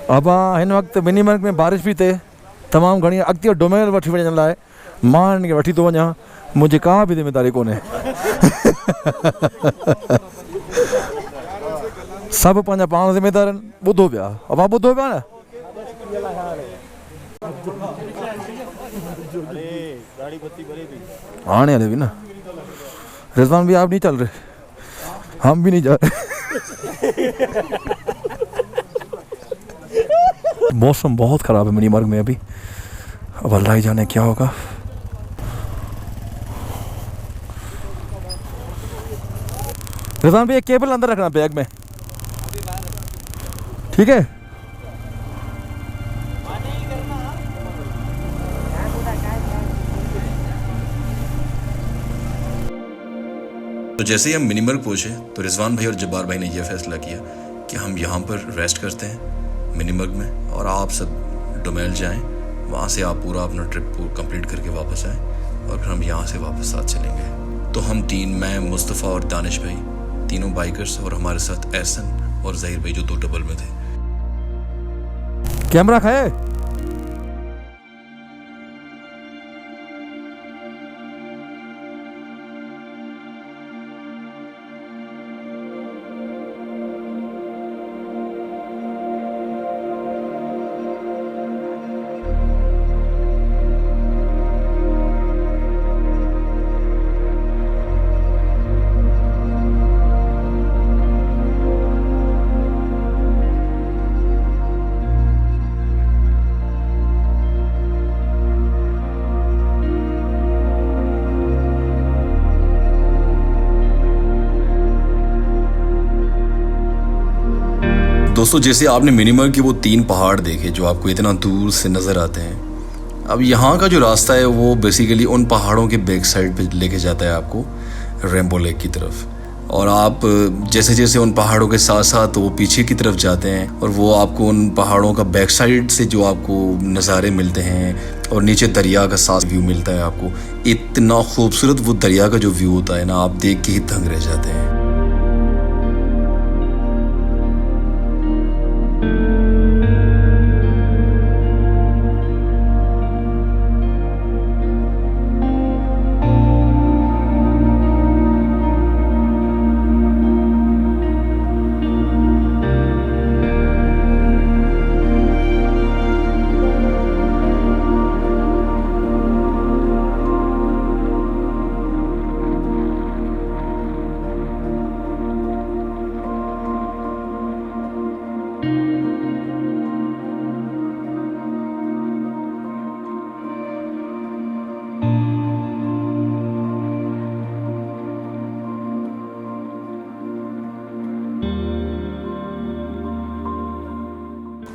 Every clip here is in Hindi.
अब हिन वक़्तु मिनीमर्ग में बारिश भी थिए तमामु घणी। अॻिते डोमेल वठी वञण लाइ मां हिन खे वठी थो वञा, मुंहिंजी का बि ज़िमेदारी कोन्हे। सभु पंहिंजा पाण ज़िमेदार आहिनि। ॿुधो पिया अबां, ॿुधो पिया न। हाँ हले भी ना। रिजवान भी आप नहीं चल रहे, हम भी नहीं जा रहे। मौसम बहुत ख़राब है मिनीमर्ग में अभी। अब अल्लाह ही जाने क्या होगा। रिजवान भी एक केबल अंदर रखना बैग में, ठीक है? तो जैसे ही हम मिनीमर्ग पहुंचे तो रिजवान भाई और जब्बार भाई ने यह फैसला किया कि हम यहाँ पर रेस्ट करते हैं मिनीमर्ग में, और आप सब डोमेल जाएं, वहाँ से आप पूरा अपना ट्रिप कंप्लीट करके वापस आएँ, और फिर हम यहाँ से वापस साथ चलेंगे। तो हम तीन, मैं, मुस्तफ़ा और दानिश भाई, तीनों बाइकर्स, और हमारे साथ एहसन और ज़हीर भाई जो 2 डबल में थे। कैमरा खाए। दोस्तों, जैसे आपने मिनीमर्ग के वो 3 पहाड़ देखे जो आपको इतना दूर से नज़र आते हैं, अब यहाँ का जो रास्ता है वो बेसिकली उन पहाड़ों के बैक साइड पे लेके जाता है आपको रेनबो लेक की तरफ। और आप जैसे जैसे उन पहाड़ों के साथ साथ वो पीछे की तरफ जाते हैं, और वो आपको उन पहाड़ों का बैक साइड से जो आपको नज़ारे मिलते हैं, और नीचे दरिया का साफ व्यू मिलता है आपको। इतना खूबसूरत वो दरिया का जो व्यू होता है ना, आप देख के ही दंग रह जाते हैं।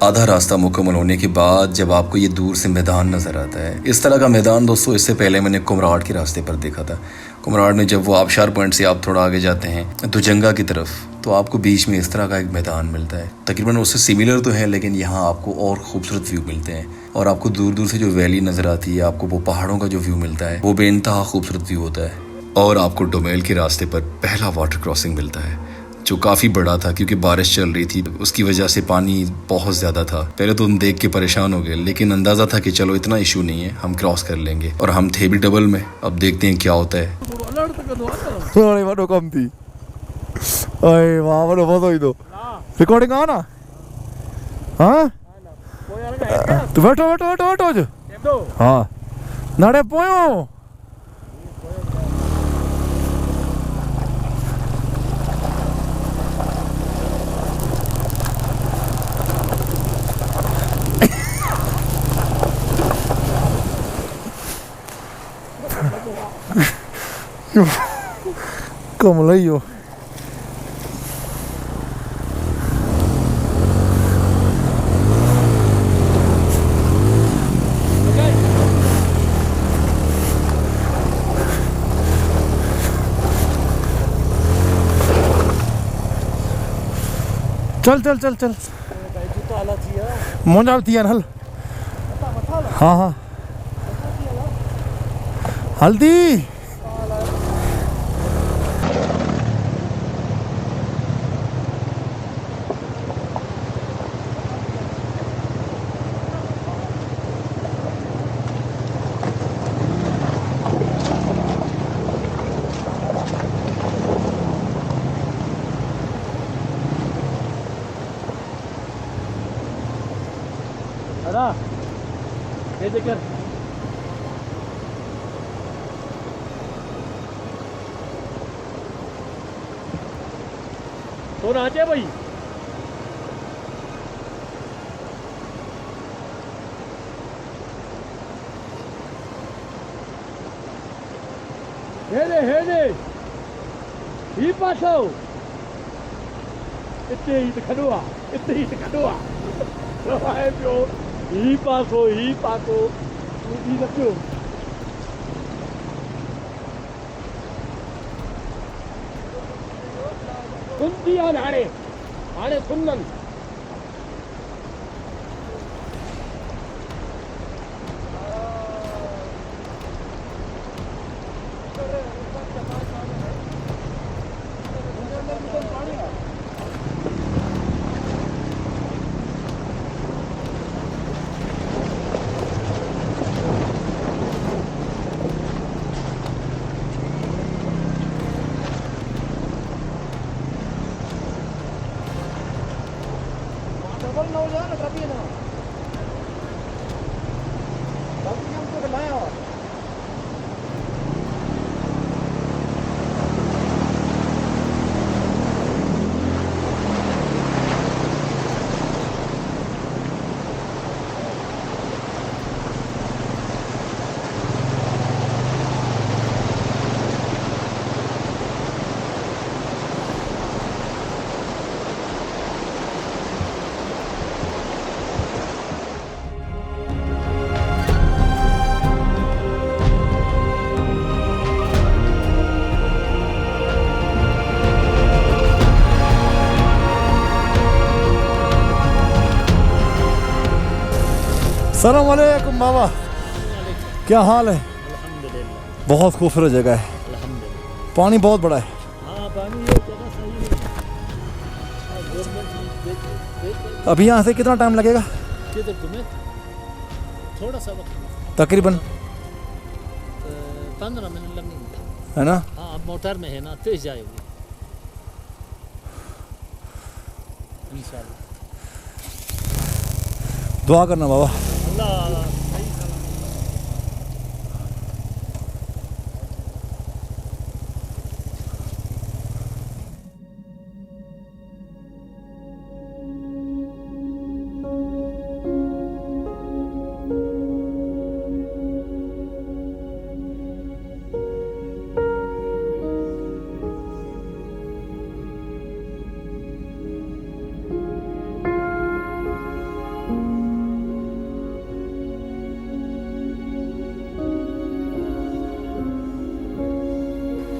आधा रास्ता मुकम्मल होने के बाद जब आपको ये दूर से मैदान नज़र आता है, इस तरह का मैदान दोस्तों इससे पहले मैंने कुमराड के रास्ते पर देखा था। कुमराड में जब वो आबशार पॉइंट से आप थोड़ा आगे जाते हैं दुजंगा की तरफ, तो आपको बीच में इस तरह का एक मैदान मिलता है। तकरीबन उससे सिमिलर तो है, लेकिन यहाँ आपको और खूबसूरत व्यू मिलते हैं, और आपको दूर दूर से जो वैली नज़र आती है, आपको वो पहाड़ों का जो व्यू मिलता है, वो बेइंतहा खूबसूरत व्यू होता है। और आपको डोमेल के रास्ते पर पहला वाटर क्रॉसिंग मिलता है, जो काफ़ी बड़ा था क्योंकि बारिश चल रही थी, उसकी वजह से पानी बहुत ज़्यादा था। पहले तो हम देख के परेशान हो गए, लेकिन अंदाज़ा था कि चलो इतना इशू नहीं है, हम क्रॉस कर लेंगे। और हम थे भी डबल में, अब देखते हैं क्या होता है। रिकॉर्डिंग आ ना? हाँ तो बैठो बैठो बैठो बैठो। हाँ नाड़े पोयो। Como le digo. चल चल चल चल मोजा थी हल। हाँ हाँ हल्दी अरा ये देख तो ना आते भाई हेरे ही पासो इतने ही खड़ुआ है पियो ही पासो ही रखियो सुनती हाणे सुनन अस्सलाम वालेकुम बाबा, क्या हाल है? बहुत खूबसूरत जगह है, पानी बहुत बड़ा है। अभी यहाँ से कितना टाइम लगेगा? थोड़ा सा वक्त, तकरीबन 15 मिनट लगेंगे, है ना? हाँ अब मोटर में है ना, तेज जाएगी इंशाल्लाह। दुआ करना बाबा। अल्लाह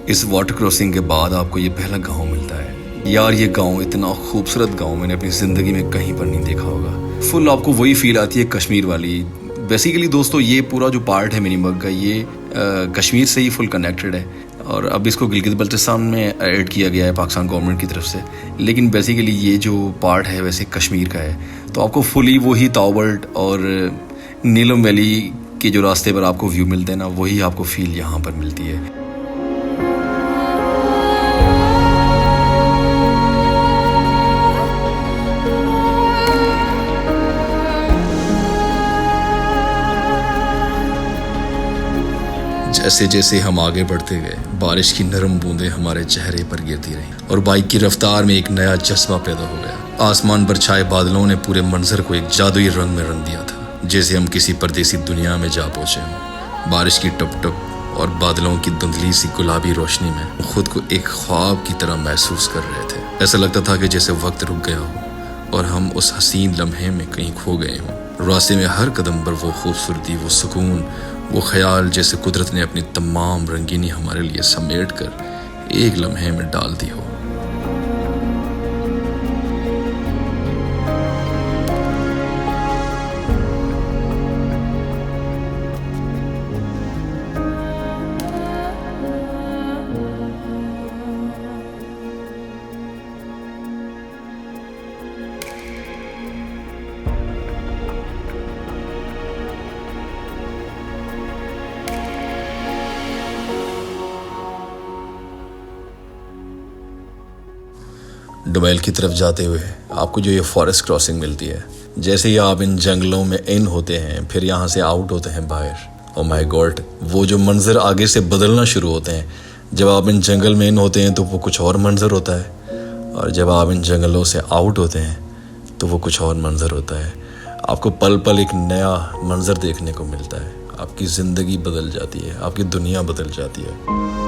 इस वाटर क्रॉसिंग के बाद आपको ये पहला गांव मिलता है। यार ये गांव इतना खूबसूरत गांव मैंने अपनी ज़िंदगी में कहीं पर नहीं देखा होगा। फुल आपको वही फील आती है कश्मीर वाली। बेसिकली दोस्तों ये पूरा जो पार्ट है मिनीबग का ये कश्मीर से ही फुल कनेक्टेड है और अब इसको गिलगित बल्टिस्तान में ऐड किया गया है पाकिस्तान गवर्नमेंट की तरफ से। लेकिन बेसिकली ये जो पार्ट है वैसे कश्मीर का है, तो आपको फुली वही तावल्ट और नीलम वैली के जो रास्ते पर आपको व्यू मिलते हैं ना, वही आपको फील यहाँ पर मिलती है। जैसे जैसे हम आगे बढ़ते गए बारिश की नरम बूंदें हमारे चेहरे पर गिरती रहीं और बाइक की रफ्तार में एक नया जज्बा पैदा हो गया। आसमान पर छाए बादलों ने पूरे मंजर को एक जादुई रंग में रंग दिया था, जैसे हम किसी परदेसी दुनिया में जा पहुंचे हों। बारिश की टप टप और बादलों की धुंधली सी गुलाबी रोशनी में खुद को एक ख्वाब की तरह महसूस कर रहे थे। ऐसा लगता था कि जैसे वक्त रुक गया हो और हम उस हसीन लम्हे में कहीं खो गए हों। रास्ते में हर कदम पर वो खूबसूरती, वो सुकून, वो ख्याल जैसे कुदरत ने अपनी तमाम रंगीनी हमारे लिए समेट कर एक लम्हे में डाल दी हो। डुबैल की तरफ जाते हुए आपको जो ये फॉरेस्ट क्रॉसिंग मिलती है, जैसे ही आप इन जंगलों में इन होते हैं फिर यहाँ से आउट होते हैं बाहर, ओह माय गॉड, वो जो मंजर आगे से बदलना शुरू होते हैं। जब आप इन जंगल में इन होते हैं तो वो कुछ और मंजर होता है, और जब आप इन जंगलों से आउट होते हैं तो वो कुछ और मंजर होता है। आपको पल पल एक नया मंजर देखने को मिलता है, आपकी ज़िंदगी बदल जाती है, आपकी दुनिया बदल जाती है।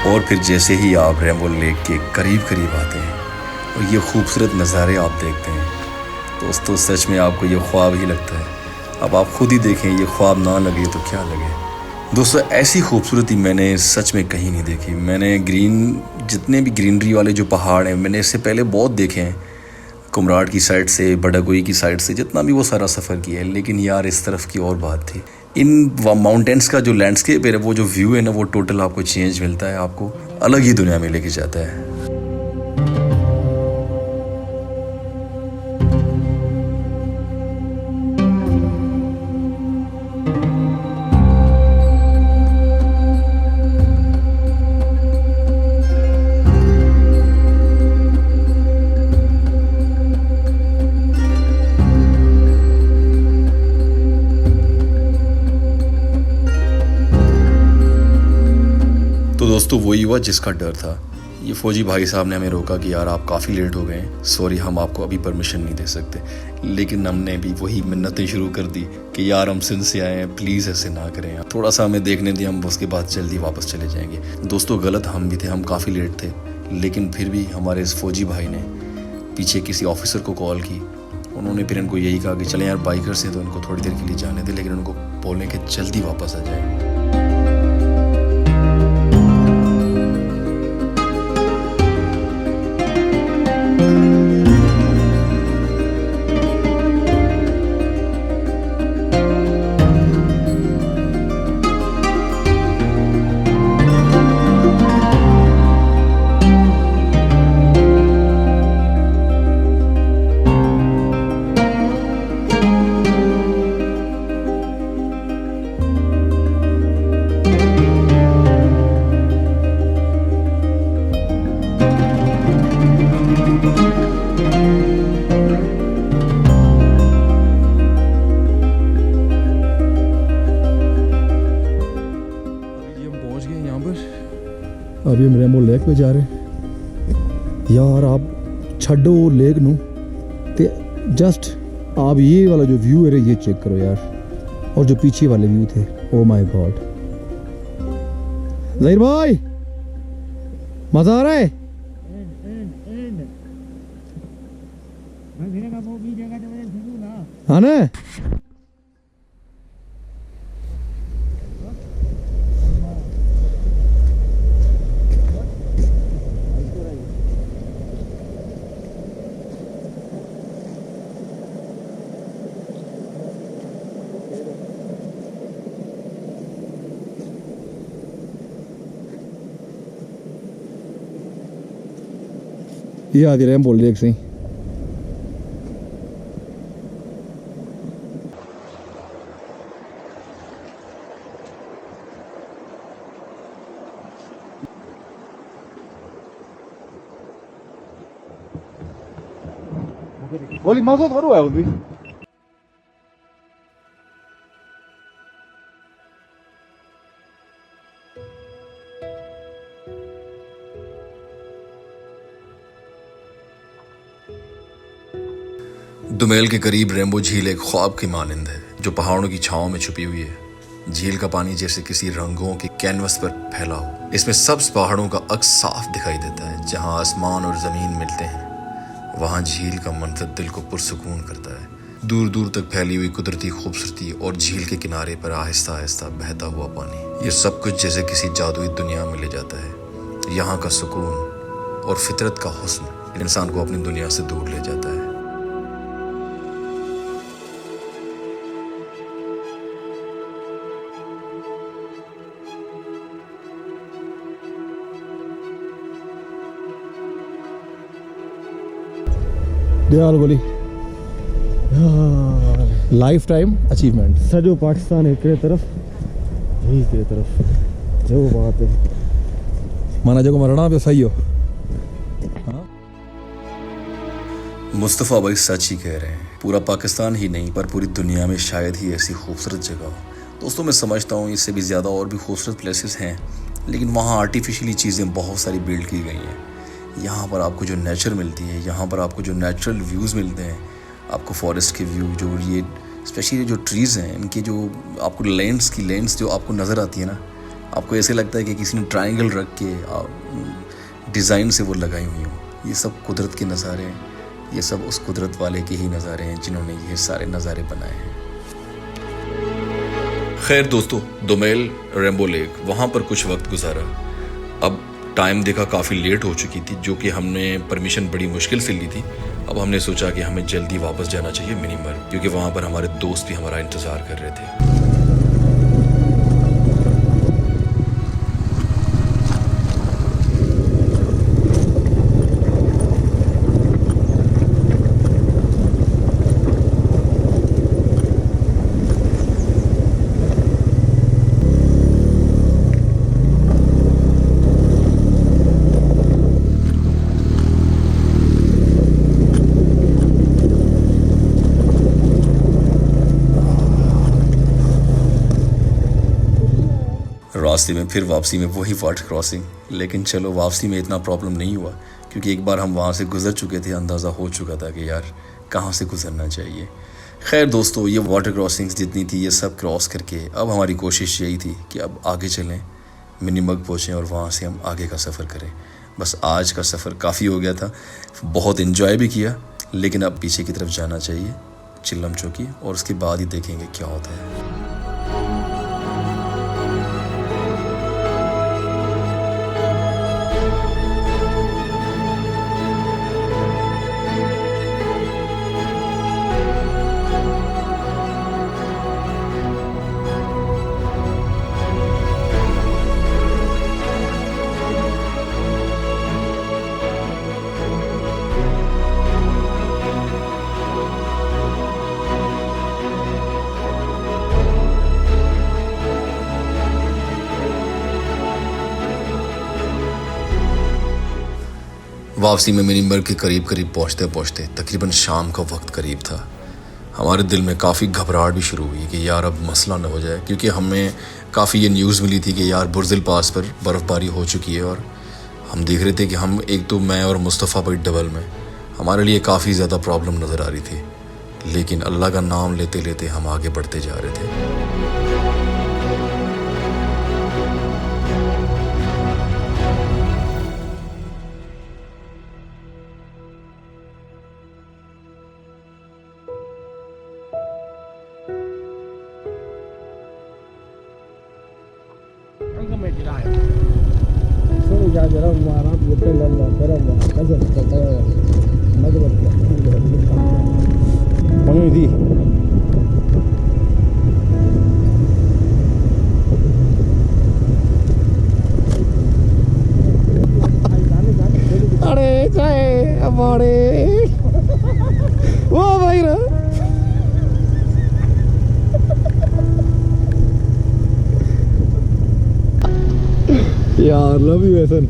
और फिर जैसे ही आप रेम्बो लेक के करीब करीब आते हैं और ये खूबसूरत नज़ारे आप देखते हैं, दोस्तों सच में आपको ये ख्वाब ही लगता है। अब आप खुद ही देखें, ये ख्वाब ना लगे तो क्या लगे। दोस्तों ऐसी खूबसूरती मैंने सच में कहीं नहीं देखी। मैंने जितने भी ग्रीनरी वाले जो पहाड़ हैं मैंने इससे पहले बहुत देखे हैं, कुमराड की साइड से, बडागुई की साइड से, जितना भी वो सारा सफ़र किया है, लेकिन यार इस तरफ की और बात थी। इन माउंटेन्स का जो लैंडस्केप है, वो जो व्यू है ना, वो टोटल आपको चेंज मिलता है, आपको अलग ही दुनिया में लेके जाता है। तो दोस्तों वही हुआ जिसका डर था। ये फ़ौजी भाई साहब ने हमें रोका कि यार आप काफ़ी लेट हो गए हैं, सॉरी हम आपको अभी परमिशन नहीं दे सकते। लेकिन हमने भी वही मिन्नतें शुरू कर दी कि यार हम सिंध से आए हैं, प्लीज़ ऐसे ना करें, थोड़ा सा हमें देखने दिए, हम उसके बाद जल्दी वापस चले जाएंगे। दोस्तों गलत हम भी थे, हम काफ़ी लेट थे, लेकिन फिर भी हमारे इस फ़ौजी भाई ने पीछे किसी ऑफिसर को कॉल की। उन्होंने फिर इनको यही कहा कि चलें यार बाइकर से, तो इनको थोड़ी देर के लिए जाने दें, लेकिन उनको बोलें कि जल्दी वापस आ जाएँ। अभी हम रेम्बो लेक पे जा रहे हैं। यार आप छड्डो लेक नू ते जस्ट आप ये वाला जो व्यू है ये चेक करो यार, और जो पीछे वाले व्यू थे, ओ माय गॉड। ज़हीर भाई मजा आ रहा है? हाँ ना। ये आदि रेम्बो लेक से Oli mazot garu है उधर। दुमेल के करीब रेम्बो झील एक ख्वाब की मानिंद है जो पहाड़ों की छांव में छुपी हुई है। झील का पानी जैसे किसी रंगों के कैनवस पर फैला हो। इसमें सब्ज पहाड़ों का अक्स साफ दिखाई देता है। जहां आसमान और जमीन मिलते हैं वहां झील का मंजर दिल को पुरसुकून करता है। दूर दूर तक फैली हुई कुदरती खूबसूरती और झील के किनारे पर आहिस्ता आहिस्ता बहता हुआ पानी, ये सब कुछ जैसे किसी जादुई दुनिया में ले जाता है। यहाँ का सुकून और फितरत का हुस्न इंसान को अपनी दुनिया से दूर ले जाता है। दयाल गोली लाइफ टाइम अचीवमेंट। सजो पाकिस्तान हिकिड़े तरफ़ ही हिकिड़े तरफ़ जो बात है माना जो मरणा पे सही हो। मुस्तफ़ा भाई सच ही कह रहे हैं। पूरा पाकिस्तान ही नहीं पर पूरी दुनिया में शायद ही ऐसी खूबसूरत जगह हो। दोस्तों मैं समझता हूँ इससे भी ज़्यादा और भी खूबसूरत प्लेसेस हैं, लेकिन वहाँ आर्टिफिशियली चीज़ें बहुत सारी बिल्ड की गई हैं। यहाँ पर आपको जो नेचर मिलती है, यहाँ पर आपको जो नेचुरल व्यूज़ मिलते हैं, आपको फॉरेस्ट के व्यू, जो ये स्पेशली जो ट्रीज़ हैं इनके जो आपको लेंस जो आपको नज़र आती है ना, आपको ऐसे लगता है कि किसी ने ट्रायंगल रख के डिज़ाइन से वो लगाई हुई हो। ये सब कुदरत के नज़ारे हैं, ये सब उस कुदरत वाले के ही नज़ारे हैं जिन्होंने ये सारे नज़ारे बनाए हैं। खैर दोस्तों, दुमेल रेम्बो लेक वहाँ पर कुछ वक्त गुजारा। अब टाइम देखा काफ़ी लेट हो चुकी थी, जो कि हमने परमिशन बड़ी मुश्किल से ली थी। अब हमने सोचा कि हमें जल्दी वापस जाना चाहिए मिनीमर्ग, क्योंकि वहाँ पर हमारे दोस्त भी हमारा इंतज़ार कर रहे थे। रास्ते में फिर वापसी में वही वाटर क्रॉसिंग, लेकिन चलो वापसी में इतना प्रॉब्लम नहीं हुआ क्योंकि एक बार हम वहाँ से गुजर चुके थे। अंदाज़ा हो चुका था कि यार कहाँ से गुजरना चाहिए। खैर दोस्तों, ये वाटर क्रॉसिंग्स जितनी थी ये सब क्रॉस करके अब हमारी कोशिश यही थी कि अब आगे चलें, मिनीमर्ग पहुँचें और वहाँ से हम आगे का सफ़र करें। बस आज का सफ़र काफ़ी हो गया था, बहुत इन्जॉय भी किया, लेकिन अब पीछे की तरफ जाना चाहिए चिल्लम चौकी, और उसके बाद ही देखेंगे क्या होता है। वापसी में मिनीमर्ग के करीब पहुँचते पहुँचते तकरीबन शाम का वक्त करीब था। हमारे दिल में काफ़ी घबराहट भी शुरू हुई कि यार अब मसला न हो जाए, क्योंकि हमें काफ़ी ये न्यूज़ मिली थी कि यार बुर्जिल पास पर बर्फ़बारी हो चुकी है। और हम देख रहे थे कि हम एक तो मैं और मुस्तफ़ा भाई डबल में, हमारे लिए काफ़ी ज़्यादा प्रॉब्लम नज़र आ रही थी, लेकिन अल्लाह का नाम लेते लेते हम आगे बढ़ते जा रहे थे। अरे जाए हमारे वो भाई ना यार, लव यू एहसन।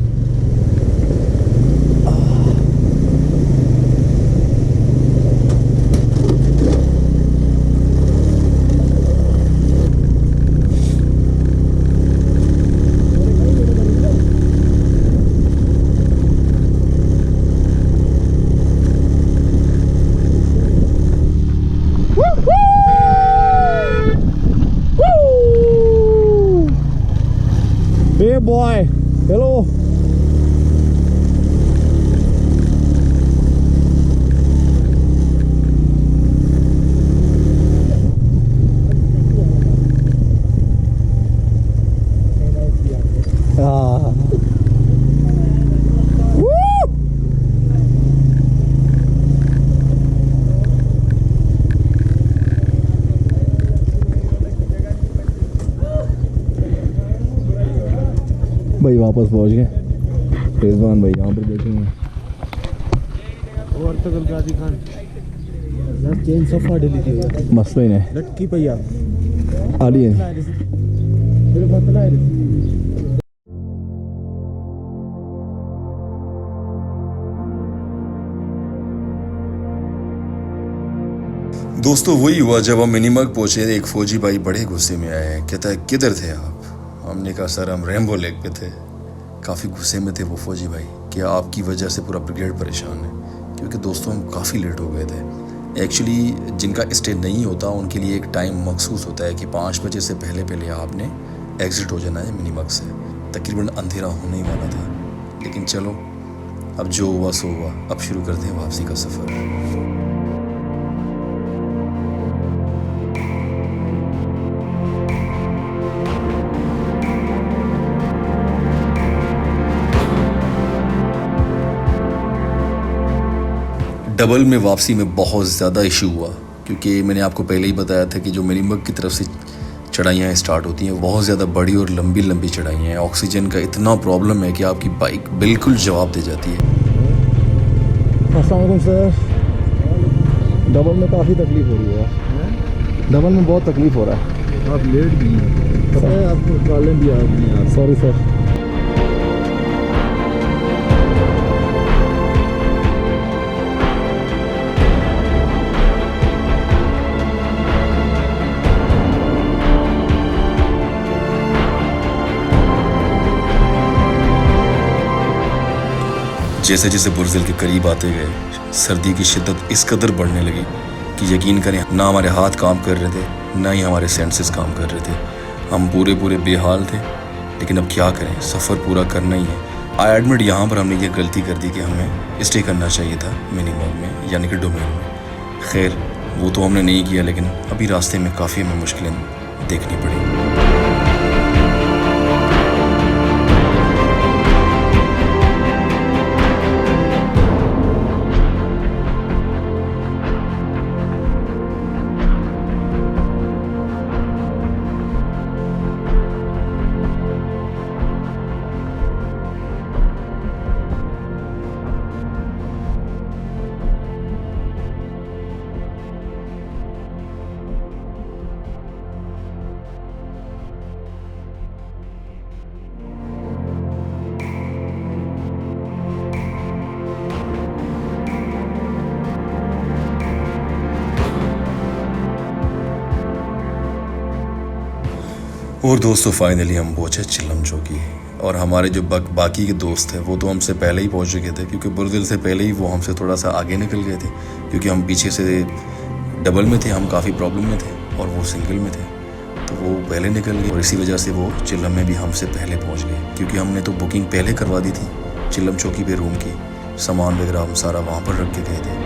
भाई वापस पहुंच गए। रिजवान भाई यहाँ पर देखेंगे। और तगल गाजी खान यार चेन सफा डिली थी मसला ही नहीं लटकी भैया आली है। मेरे पतला है दोस्तों वही हुआ जब हम मिनीमग पहुंचे। एक फौजी भाई बड़े गुस्से में आए, कहता है किधर थे आप? हमने कहा सर हम रेम्बो लेक पे थे। काफ़ी गुस्से में थे वो फौजी भाई कि आपकी वजह से पूरा ब्रिगेड परेशान है, क्योंकि दोस्तों हम काफ़ी लेट हो गए थे। एक्चुअली जिनका स्टे नहीं होता उनके लिए एक टाइम मखसूस होता है कि 5 बजे से पहले आपने एग्ज़िट हो जाना है मिनीमग से। तकरीबन अंधेरा होने ही वाला था, लेकिन चलो अब जो हुआ सो हुआ। अब शुरू करते हैं वापसी का सफ़र। डबल में वापसी में बहुत ज़्यादा इशू हुआ, क्योंकि मैंने आपको पहले ही बताया था कि जो मिनीमग की तरफ से चढ़ाइयाँ स्टार्ट होती हैं बहुत ज़्यादा बड़ी और लंबी लंबी चढ़ाइयाँ हैं। ऑक्सीजन का इतना प्रॉब्लम है कि आपकी बाइक बिल्कुल जवाब दे जाती है। अस्सलाम वालेकुम सर। डबल में काफ़ी तकलीफ़ हो रही है यार, डबल में बहुत तकलीफ़ हो रहा है। आप लेट भी हैं, पता है आपको कॉलें भी आ गई हैं। Sorry sir. जैसे जैसे बुर्जिल के करीब आते गए सर्दी की शिद्दत इस कदर बढ़ने लगी कि यकीन करें ना हमारे हाथ काम कर रहे थे ना ही हमारे सेंसेस काम कर रहे थे। हम पूरे बेहाल थे, लेकिन अब क्या करें, सफ़र पूरा करना ही है। आई एडमिट यहाँ पर हमने ये गलती कर दी कि हमें स्टे करना चाहिए था मिनीमग में, यानी कि डोमेन में। खैर वो तो हमने नहीं किया, लेकिन अभी रास्ते में काफ़ी हमें मुश्किलें देखनी पड़ी। और दोस्तों फाइनली हम पहुँचे चिल्लम चौकी। और हमारे जो बाकी के दोस्त थे वो तो हमसे पहले ही पहुँच चुके थे, क्योंकि बुर्जिल से पहले ही वो हमसे थोड़ा सा आगे निकल गए थे, क्योंकि हम पीछे से डबल में थे, हम काफ़ी प्रॉब्लम में थे और वो सिंगल में थे, तो वो पहले निकल गए। और इसी वजह से वो चिल्लम में भी हमसे पहले पहुँच गए, क्योंकि हमने तो बुकिंग पहले करवा दी थी चिल्लम चौकी पे रूम की। सामान वगैरह हम सारा वहाँ पर रख के गए थे।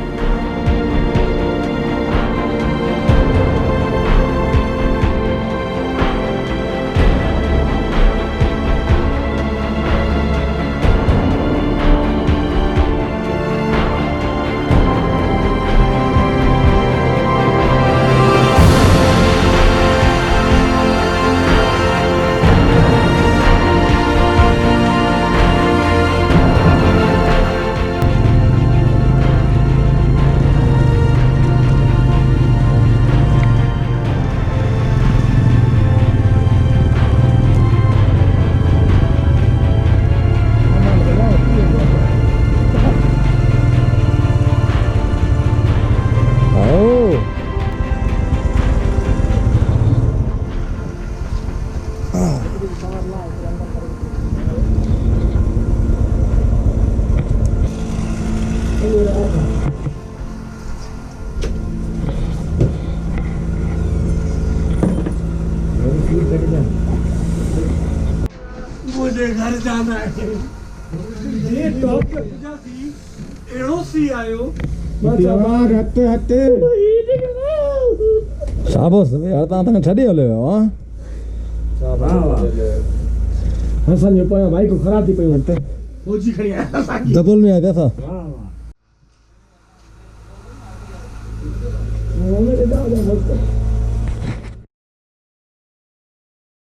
मुझे घर जाना है। ये टॉप पे पूजा थी, एड़ो सी आयो। हते हते शाबाश यार, तव्हां छॾे हलियो हां। असांजे पोयां बाइक ख़राब थी पयूं हते फौजी खड़ी आया असांजी। डबल में आया था।